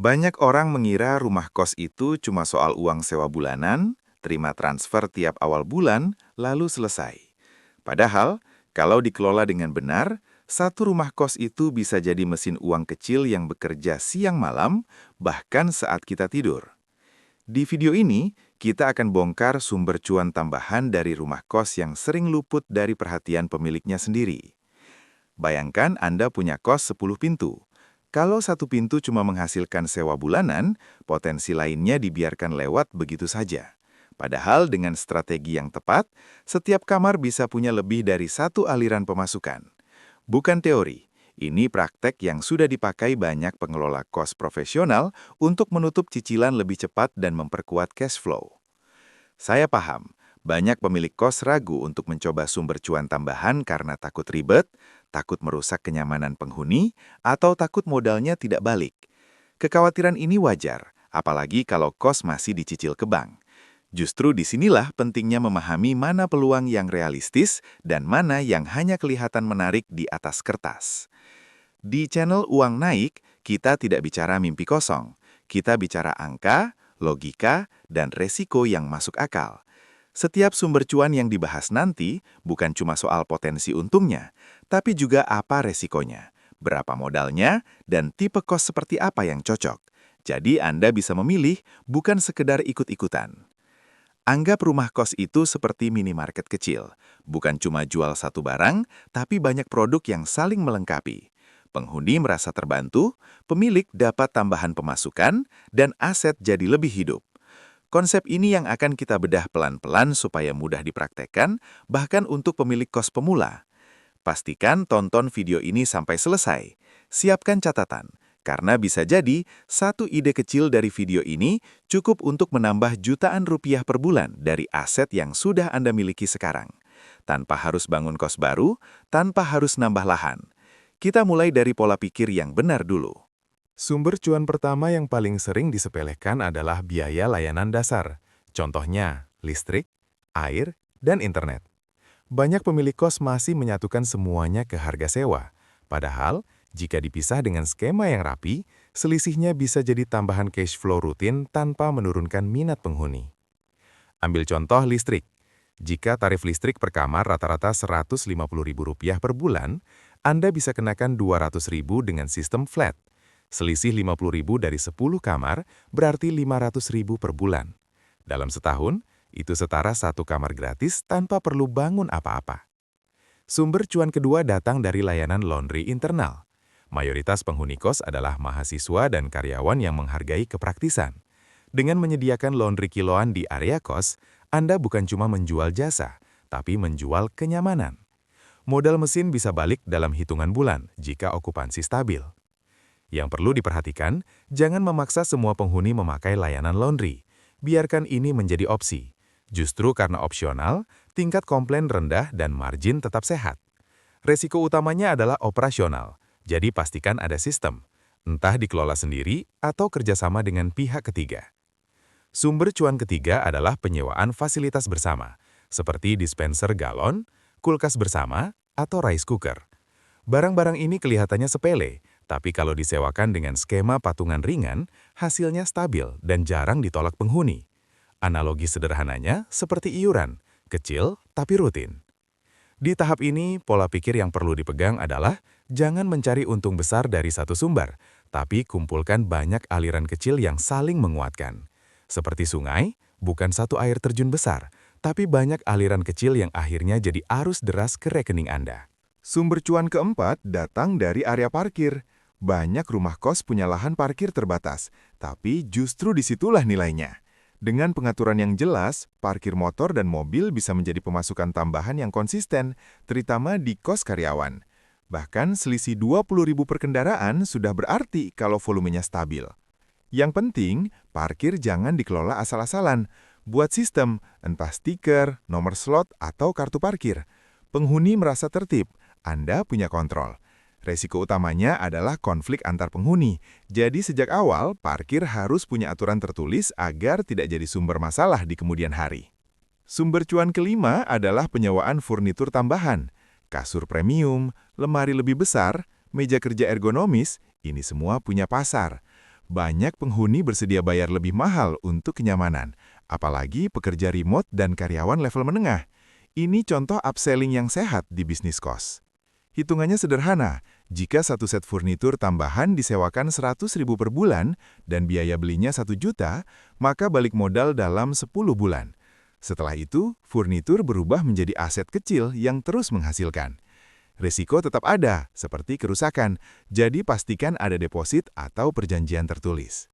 Banyak orang mengira rumah kos itu cuma soal uang sewa bulanan, terima transfer tiap awal bulan, lalu selesai. Padahal, kalau dikelola dengan benar, satu rumah kos itu bisa jadi mesin uang kecil yang bekerja siang malam, bahkan saat kita tidur. Di video ini, kita akan bongkar sumber cuan tambahan dari rumah kos yang sering luput dari perhatian pemiliknya sendiri. Bayangkan Anda punya kos 10 pintu. Kalau satu pintu cuma menghasilkan sewa bulanan, potensi lainnya dibiarkan lewat begitu saja. Padahal dengan strategi yang tepat, setiap kamar bisa punya lebih dari satu aliran pemasukan. Bukan teori, ini praktek yang sudah dipakai banyak pengelola kos profesional untuk menutup cicilan lebih cepat dan memperkuat cash flow. Saya paham, banyak pemilik kos ragu untuk mencoba sumber cuan tambahan karena takut ribet, takut merusak kenyamanan penghuni, atau takut modalnya tidak balik. Kekhawatiran ini wajar, apalagi kalau kos masih dicicil ke bank. Justru disinilah pentingnya memahami mana peluang yang realistis dan mana yang hanya kelihatan menarik di atas kertas. Di channel Uang Naik, kita tidak bicara mimpi kosong. Kita bicara angka, logika, dan resiko yang masuk akal. Setiap sumber cuan yang dibahas nanti bukan cuma soal potensi untungnya, tapi juga apa resikonya, berapa modalnya, dan tipe kos seperti apa yang cocok. Jadi Anda bisa memilih, bukan sekedar ikut-ikutan. Anggap rumah kos itu seperti minimarket kecil. Bukan cuma jual satu barang, tapi banyak produk yang saling melengkapi. Penghuni merasa terbantu, pemilik dapat tambahan pemasukan, dan aset jadi lebih hidup. Konsep ini yang akan kita bedah pelan-pelan supaya mudah dipraktekkan, bahkan untuk pemilik kos pemula. Pastikan tonton video ini sampai selesai. Siapkan catatan, karena bisa jadi satu ide kecil dari video ini cukup untuk menambah jutaan rupiah per bulan dari aset yang sudah Anda miliki sekarang. Tanpa harus bangun kos baru, tanpa harus nambah lahan. Kita mulai dari pola pikir yang benar dulu. Sumber cuan pertama yang paling sering disepelekan adalah biaya layanan dasar. Contohnya, listrik, air, dan internet. Banyak pemilik kos masih menyatukan semuanya ke harga sewa. Padahal, jika dipisah dengan skema yang rapi, selisihnya bisa jadi tambahan cash flow rutin tanpa menurunkan minat penghuni. Ambil contoh listrik. Jika tarif listrik per kamar rata-rata Rp150.000 per bulan, Anda bisa kenakan Rp200.000 dengan sistem flat. Selisih Rp50.000 dari 10 kamar berarti Rp500.000 per bulan. Dalam setahun, itu setara satu kamar gratis tanpa perlu bangun apa-apa. Sumber cuan kedua datang dari layanan laundry internal. Mayoritas penghuni kos adalah mahasiswa dan karyawan yang menghargai kepraktisan. Dengan menyediakan laundry kiloan di area kos, Anda bukan cuma menjual jasa, tapi menjual kenyamanan. Modal mesin bisa balik dalam hitungan bulan jika okupansi stabil. Yang perlu diperhatikan, jangan memaksa semua penghuni memakai layanan laundry. Biarkan ini menjadi opsi. Justru karena opsional, tingkat komplain rendah dan margin tetap sehat. Resiko utamanya adalah operasional, jadi pastikan ada sistem, entah dikelola sendiri atau kerjasama dengan pihak ketiga. Sumber cuan ketiga adalah penyewaan fasilitas bersama, seperti dispenser galon, kulkas bersama, atau rice cooker. Barang-barang ini kelihatannya sepele, tapi kalau disewakan dengan skema patungan ringan, hasilnya stabil dan jarang ditolak penghuni. Analogi sederhananya seperti iuran, kecil tapi rutin. Di tahap ini, pola pikir yang perlu dipegang adalah jangan mencari untung besar dari satu sumber, tapi kumpulkan banyak aliran kecil yang saling menguatkan. Seperti sungai, bukan satu air terjun besar, tapi banyak aliran kecil yang akhirnya jadi arus deras ke rekening Anda. Sumber cuan keempat datang dari area parkir. Banyak rumah kos punya lahan parkir terbatas, tapi justru disitulah nilainya. Dengan pengaturan yang jelas, parkir motor dan mobil bisa menjadi pemasukan tambahan yang konsisten, terutama di kos karyawan. Bahkan selisih Rp20.000 per kendaraan sudah berarti kalau volumenya stabil. Yang penting, parkir jangan dikelola asal-asalan. Buat sistem, entah stiker, nomor slot, atau kartu parkir. Penghuni merasa tertib, Anda punya kontrol. Resiko utamanya adalah konflik antar penghuni. Jadi sejak awal, parkir harus punya aturan tertulis agar tidak jadi sumber masalah di kemudian hari. Sumber cuan kelima adalah penyewaan furnitur tambahan. Kasur premium, lemari lebih besar, meja kerja ergonomis, ini semua punya pasar. Banyak penghuni bersedia bayar lebih mahal untuk kenyamanan, apalagi pekerja remote dan karyawan level menengah. Ini contoh upselling yang sehat di bisnis kos. Hitungannya sederhana, jika satu set furnitur tambahan disewakan 100.000 per bulan dan biaya belinya 1 juta, maka balik modal dalam 10 bulan. Setelah itu, furnitur berubah menjadi aset kecil yang terus menghasilkan. Risiko tetap ada, seperti kerusakan, jadi pastikan ada deposit atau perjanjian tertulis.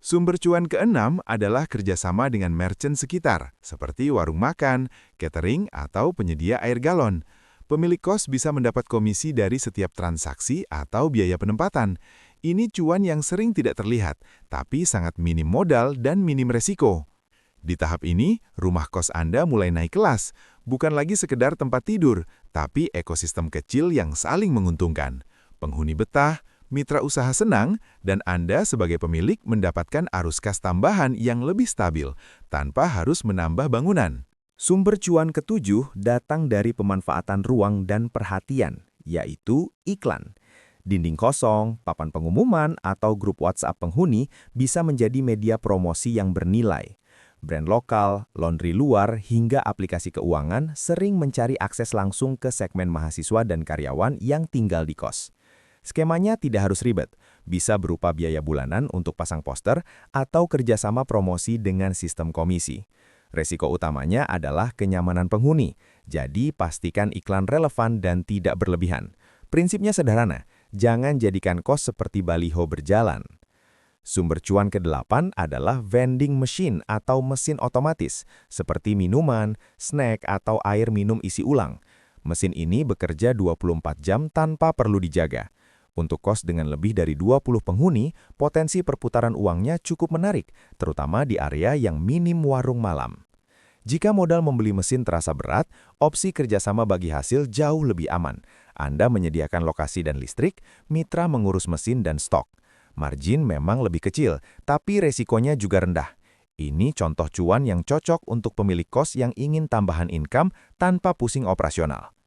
Sumber cuan keenam adalah kerjasama dengan merchant sekitar, seperti warung makan, catering, atau penyedia air galon. Pemilik kos bisa mendapat komisi dari setiap transaksi atau biaya penempatan. Ini cuan yang sering tidak terlihat, tapi sangat minim modal dan minim resiko. Di tahap ini, rumah kos Anda mulai naik kelas, bukan lagi sekedar tempat tidur, tapi ekosistem kecil yang saling menguntungkan. Penghuni betah, mitra usaha senang, dan Anda sebagai pemilik mendapatkan arus kas tambahan yang lebih stabil, tanpa harus menambah bangunan. Sumber cuan ketujuh datang dari pemanfaatan ruang dan perhatian, yaitu iklan. Dinding kosong, papan pengumuman, atau grup WhatsApp penghuni bisa menjadi media promosi yang bernilai. Brand lokal, laundry luar, hingga aplikasi keuangan sering mencari akses langsung ke segmen mahasiswa dan karyawan yang tinggal di kos. Skemanya tidak harus ribet, bisa berupa biaya bulanan untuk pasang poster atau kerjasama promosi dengan sistem komisi. Resiko utamanya adalah kenyamanan penghuni, jadi pastikan iklan relevan dan tidak berlebihan. Prinsipnya sederhana, jangan jadikan kos seperti baliho berjalan. Sumber cuan ke-8 adalah vending machine atau mesin otomatis, seperti minuman, snack, atau air minum isi ulang. Mesin ini bekerja 24 jam tanpa perlu dijaga. Untuk kos dengan lebih dari 20 penghuni, potensi perputaran uangnya cukup menarik, terutama di area yang minim warung malam. Jika modal membeli mesin terasa berat, opsi kerjasama bagi hasil jauh lebih aman. Anda menyediakan lokasi dan listrik, mitra mengurus mesin dan stok. Margin memang lebih kecil, tapi resikonya juga rendah. Ini contoh cuan yang cocok untuk pemilik kos yang ingin tambahan income tanpa pusing operasional.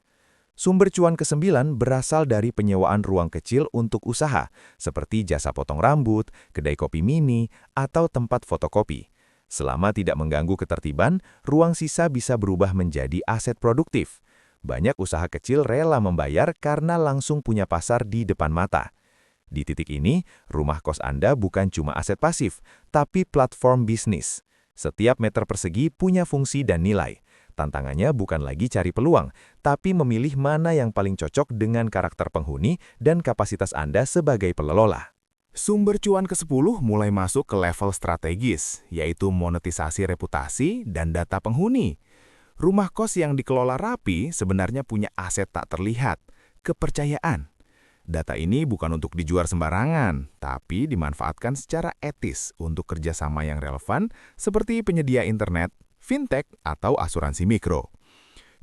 Sumber cuan ke-9 berasal dari penyewaan ruang kecil untuk usaha, seperti jasa potong rambut, kedai kopi mini, atau tempat fotokopi. Selama tidak mengganggu ketertiban, ruang sisa bisa berubah menjadi aset produktif. Banyak usaha kecil rela membayar karena langsung punya pasar di depan mata. Di titik ini, rumah kos Anda bukan cuma aset pasif, tapi platform bisnis. Setiap meter persegi punya fungsi dan nilai. Tantangannya bukan lagi cari peluang, tapi memilih mana yang paling cocok dengan karakter penghuni dan kapasitas Anda sebagai pengelola. Sumber cuan ke-10 mulai masuk ke level strategis, yaitu monetisasi reputasi dan data penghuni. Rumah kos yang dikelola rapi sebenarnya punya aset tak terlihat, kepercayaan. Data ini bukan untuk dijual sembarangan, tapi dimanfaatkan secara etis untuk kerjasama yang relevan seperti penyedia internet, fintech, atau asuransi mikro.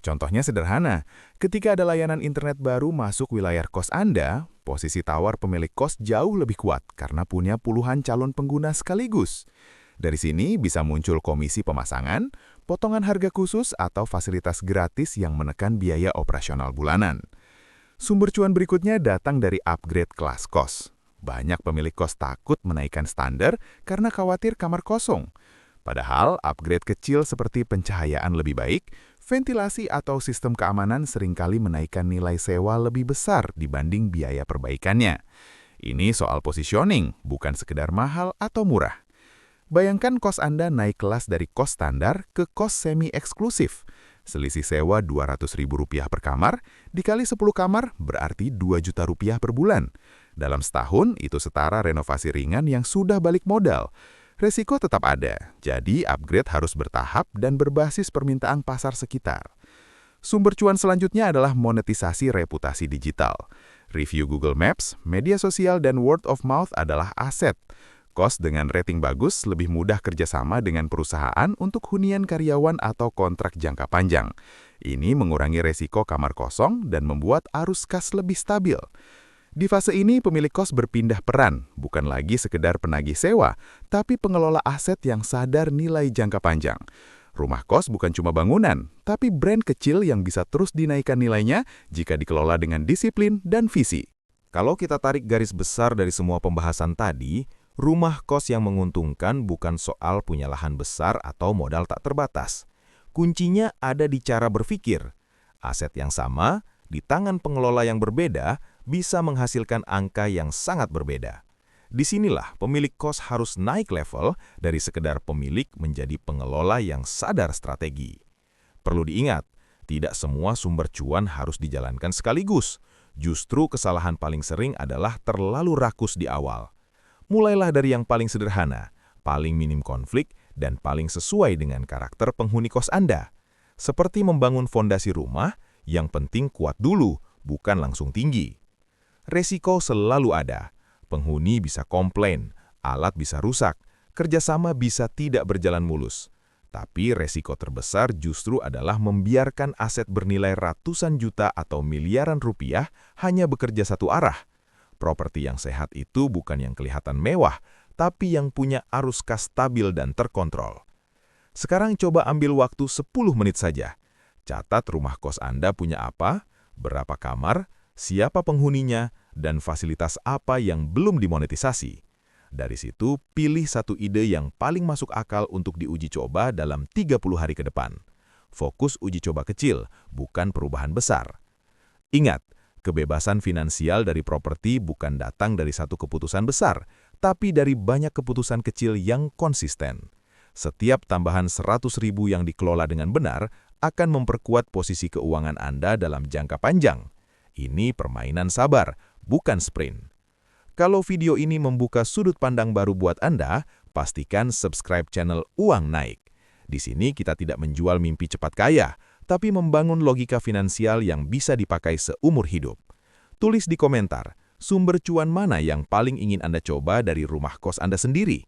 Contohnya sederhana, ketika ada layanan internet baru masuk wilayah kos Anda, posisi tawar pemilik kos jauh lebih kuat karena punya puluhan calon pengguna sekaligus. Dari sini bisa muncul komisi pemasangan, potongan harga khusus, atau fasilitas gratis yang menekan biaya operasional bulanan. Sumber cuan berikutnya datang dari upgrade kelas kos. Banyak pemilik kos takut menaikkan standar karena khawatir kamar kosong. Padahal upgrade kecil seperti pencahayaan lebih baik, ventilasi atau sistem keamanan seringkali menaikkan nilai sewa lebih besar dibanding biaya perbaikannya. Ini soal positioning, bukan sekedar mahal atau murah. Bayangkan kos Anda naik kelas dari kos standar ke kos semi-eksklusif. Selisih sewa Rp200.000 per kamar, dikali 10 kamar berarti Rp2 juta per bulan. Dalam setahun, itu setara renovasi ringan yang sudah balik modal. Resiko tetap ada, jadi upgrade harus bertahap dan berbasis permintaan pasar sekitar. Sumber cuan selanjutnya adalah monetisasi reputasi digital. Review Google Maps, media sosial, dan word of mouth adalah aset. Kos dengan rating bagus lebih mudah kerjasama dengan perusahaan untuk hunian karyawan atau kontrak jangka panjang. Ini mengurangi resiko kamar kosong dan membuat arus kas lebih stabil. Di fase ini, pemilik kos berpindah peran, bukan lagi sekedar penagih sewa, tapi pengelola aset yang sadar nilai jangka panjang. Rumah kos bukan cuma bangunan, tapi brand kecil yang bisa terus dinaikkan nilainya jika dikelola dengan disiplin dan visi. Kalau kita tarik garis besar dari semua pembahasan tadi, Rumah kos yang menguntungkan bukan soal punya lahan besar atau modal tak terbatas. Kuncinya ada di cara berpikir. Aset yang sama, di tangan pengelola yang berbeda, bisa menghasilkan angka yang sangat berbeda. Disinilah pemilik kos harus naik level dari sekedar pemilik menjadi pengelola yang sadar strategi. Perlu diingat, tidak semua sumber cuan harus dijalankan sekaligus. Justru kesalahan paling sering adalah terlalu rakus di awal. Mulailah dari yang paling sederhana, paling minim konflik, dan paling sesuai dengan karakter penghuni kos Anda. Seperti membangun fondasi rumah, yang penting kuat dulu, bukan langsung tinggi. Resiko selalu ada. Penghuni bisa komplain, alat bisa rusak, kerjasama bisa tidak berjalan mulus. Tapi resiko terbesar justru adalah membiarkan aset bernilai ratusan juta atau miliaran rupiah hanya bekerja satu arah. Properti yang sehat itu bukan yang kelihatan mewah, tapi yang punya arus kas stabil dan terkontrol. Sekarang coba ambil waktu 10 menit saja. Catat rumah kos Anda punya apa, berapa kamar, siapa penghuninya, dan fasilitas apa yang belum dimonetisasi. Dari situ, pilih satu ide yang paling masuk akal untuk diuji coba dalam 30 hari ke depan. Fokus uji coba kecil, bukan perubahan besar. Ingat, kebebasan finansial dari properti bukan datang dari satu keputusan besar, tapi dari banyak keputusan kecil yang konsisten. Setiap tambahan 100.000 yang dikelola dengan benar akan memperkuat posisi keuangan Anda dalam jangka panjang. Ini permainan sabar, bukan sprint. Kalau video ini membuka sudut pandang baru buat Anda, pastikan subscribe channel Uang Naik. Di sini kita tidak menjual mimpi cepat kaya, tapi membangun logika finansial yang bisa dipakai seumur hidup. Tulis di komentar, sumber cuan mana yang paling ingin Anda coba dari rumah kos Anda sendiri?